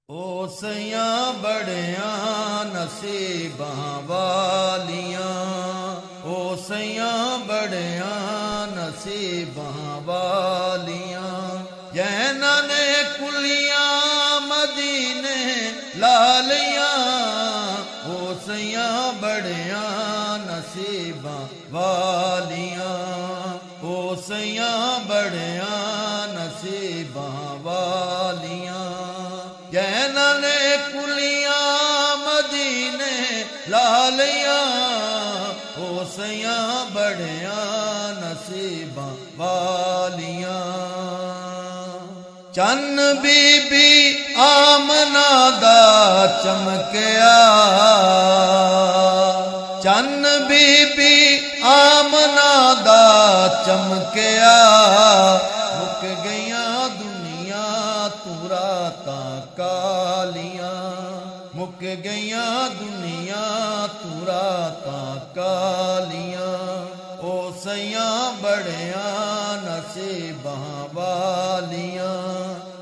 او سیاں بڑیاں نصیباں والیاں، او سیاں بڑیاں نصیباں والیاں، جنہاں نے کلیاں مدینے لالیاں، او سیاں بڑیاں نصیباں والیاں، او سیاں بڑیاں نصیباں والیاں، جنہاں نے کلیاں مدینے لالیاں، او سیاں بڑیاں نصیباں والیاں۔ چن بی بی آمنہ دا چمکیا، چن بی بی آمنہ دا چمکیا، مک گئیاں دنیا تو راتاں کالیاں، مک گئیاں دنیا تو راتاں کالیاں، او سیاں بڑیاں نصیباں والیاں،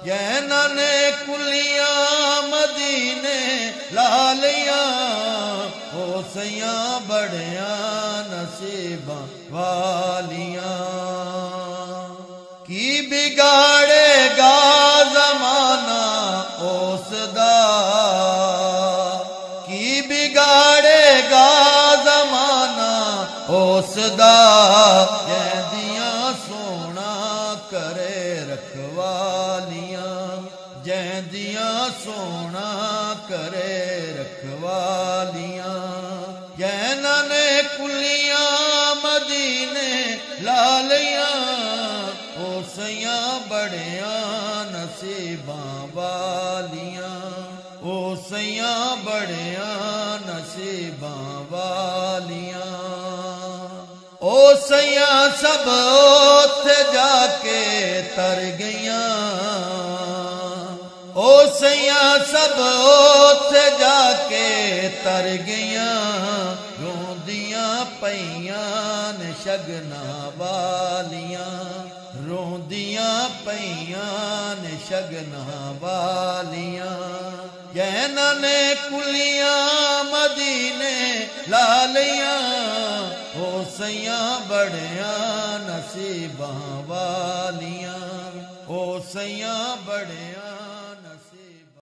جنہاں نے کلیاں مدینے لالیاں، او سیاں بڑیاں نصیباں والیاں۔ کی بگاڑے گا زمانہ اس دا، کی بگاڑے گا زمانہ اس دا، جہندیاں سونا کرے رکھوالیاں، جہندیاں سونا کرے رکھوالیاں، جنہاں نے کلیاں مدینے لالیاں، او سیاں بڑیاں نصیباں والیاں، او سیاں بڑیاں نصیباں والیاں۔ او سیاں سب اوتھے جا کے تر گئیاں، او سیاں سب اوتھے جا کے تر گئیاں، روندیاں پئیاں نے شگناں والیاں، روندیاں پئیاں نے شگناں والیاں، جنہاں نے کلیاں مدینے لالیاں، او سیاں بڑیاں نصیباں والیاں، او سیاں بڑیاں